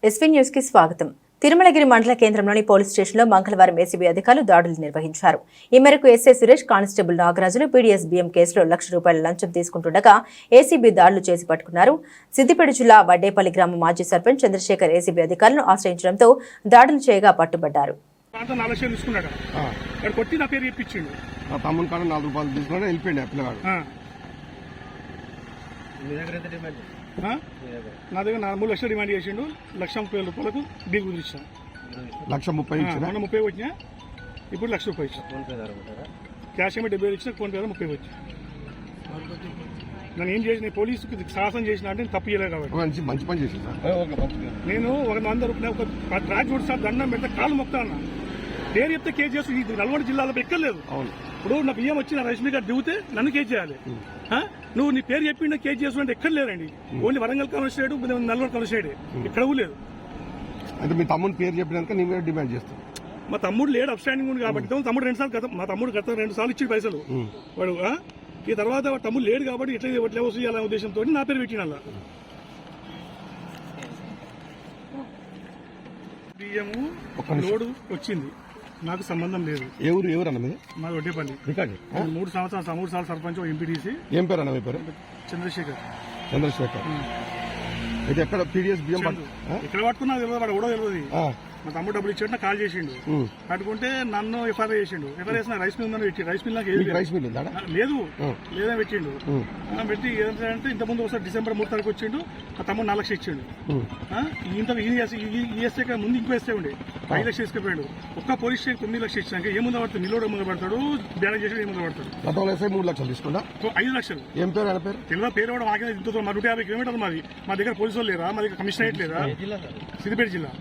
SV news కి స్వాగతం. తిరుమలగిరి మండల కేంద్రంలోని పోలీస్ స్టేషన్లో మంగళవారం ఏసీబీ అధికారులు దాడులు నిర్వహించారు. ఈ మేరకు SI Suresh, constable Nagarajulu PDS బియ్యం కేసులో ₹1,00,000 లంచం తీసుకుంటుండగా ఏసీబీ దాడులు చేసి పట్టుకున్నారు. సిద్దిపేట జిల్లా వడ్డేపల్లి గ్రామ మాజీ సర్పంచ్ చంద్రశేఖర్ ఏసీబీ అధికారులను ఆశ్రయించడంతో దాడులు చేయగా పట్టుబడ్డారు. నా దగ్గర 3 లక్షలు డిమాండ్ చేసిండు. ₹1,30,000 డీల్ కుదిరిచ్చాను. 1,30,000 వచ్చినా ఇప్పుడు ₹1,00,000 ఇచ్చా. క్యాష్ ఏమో 70,000 ఇచ్చిన, ఫోన్ పే 30 వచ్చా. నన్ను ఏం చేసిన పోలీసుకి సాహసం చేసిన అంటే తప్పు చేయలేదు కాబట్టి మంచి పని చేసి నేను ₹100 ఒక ట్రాక్ చూడు సార్, దండం పెడితే కాలు మొక్తాను. పేరు చెప్తే కేసు చేసి ఇది నల్గొండ జిల్లాలో ఎక్కర్లేదు. ఇప్పుడు నా బియ్యం వచ్చి నా రైస్ మిల్ దిగితే నన్ను కేసు చేయాలి. నువ్వు నీ పేరు చెప్పి కేసు చేసుకుంటే ఎక్కడ లేదండి. Only Warangal commissionerate, Nalgonda commissionerate, ఎక్కడ లేదు. అంటే మీ తమ్ముడు పేరు చెప్పినాక నీ మీద డిమాండ్ చేస్తాను. మా తమ్ముడు లేడు, అప్స్టాండింగ్ ఉంది కాబట్టి తమ్ముడు 2 సార్లు మా తమ్ముడు గత 2 సార్లు ఇచ్చి పైసలు వాడు. ఈ తర్వాత తమ్ముడు లేడు కాబట్టి ఎట్లా వసూలు చేయాలనే ఉద్దేశంతో నా పేరు పెట్టిన బియ్యము లోడు వచ్చింది. నాకు సంబంధం లేదు. ఎవరు అన్న మీద? మా వడ్డేపల్లి. 3 సార్లు సర్పంచ్, ఎంపీటీసీ. ఏం పేరు అన్న మీ పేరు? చంద్రశేఖర్. అయితే ఎక్కడ పీడీఎస్ బియ్యం ఎక్కడ పట్టుకున్నా తెలియదు, వాడు కూడా తెలియదు. మా తమ్ముడు డబ్బులు ఇచ్చాడు, కాల్ చేసిండు. పట్టుకుంటే నన్ను ఎఫ్ఐఆర్ చేసిండు. ఎఫ్ఐఆర్ చేసిన రైస్ మిల్ ఉందని పెట్టి, రైస్ మిల్ నాకు రైస్ మిల్ లేదు లేదని పెట్టిండు. పెట్టి ఏంటంటే ఇంతకుముందు ఒకసారి డిసెంబర్ 3 తారీఖు వచ్చిండు. మా తమ్ముడు 4 లక్షలు ఇచ్చిండు. ఈఎస్ఐ ముందు ఇంకో ఎస్ఐ ఉండే 5 లక్షలు తీసుకుపోయాడు. ఒక్క పోలీస్ స్టేషన్ 9 లక్షలు ఇచ్చాక ఏ ముందు పడతాడు, నిల్వడ ముందు పడతాడు, బ్యాలెన్స్ చేసి ఏ ముందు పడతాడు. 3 లక్షలు తీసుకుంటా. 5 లక్షలు. ఏం పేరు ఆయన పేరు? తెలియదు. పేరు కూడా మాకే ఇంత 150 కిలోమీటర్లు మాది. మా దగ్గర పోలీసులు లేరా, మా దగ్గర కమిషనరేట్ లేదా? సిద్దిపేట జిల్లా.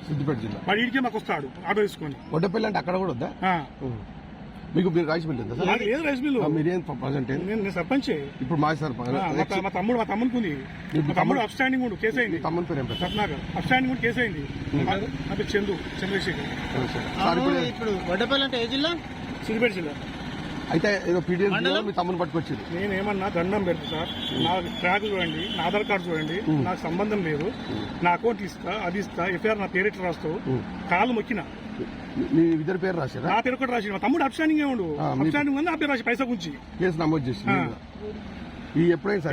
వాడి ఇంటికే మాకు వస్తాడు ఆటో తీసుకొని. వడ్డేపల్లి అంటే అక్కడ కూడా వద్దా మీకు? మీరు రైస్ మిల్ ఉందా? లేదు రైస్ మిల్. మీరేం ప్రజెంట్? నేను సర్పంచ్. ఇప్పుడు మాజీ సర్పంచ్. మా తమ్ముడికి ఉంది. మా తమ్ముడు అప్స్టాండింగ్ ఉండు, కేసు అయింది. తమ్ముడు పేరు ఏం పేరు? రత్నాకర్. అప్స్టాండింగ్ ఉండి కేసు అయింది. అంటే చంద్రశేఖర్. ఇప్పుడు వడ్డేపల్లి అంటే ఏ జిల్లా? సిద్దిపేట జిల్లా. అయితే ఏదో పీడీఎస్ మీ తమ్ముని పట్టుకొచ్చింది. నేనేమన్నా దండం పెడతా సార్, నా ట్రాక్ చూడండి, నా ఆధార్ కార్డు చూడండి, నాకు సంబంధం లేదు. నా అకౌంట్ ఇస్తా, అది ఇస్తా, ఎఫ్ఐఆర్ నా పేరు ఎట్లా రాస్తావు? కాలు మొక్కిన. మీ ఇద్దరు పేరు రాశారా? నా పేరు కూడా రాసి. మా తమ్ముడు అప్స్టాండింగ్ ఉండు, అప్స్టాండింగ్ ఉంది, నా పేరు రాసి పైసా గుంచి కేసు నమోదు చేసి ఎప్పుడైనా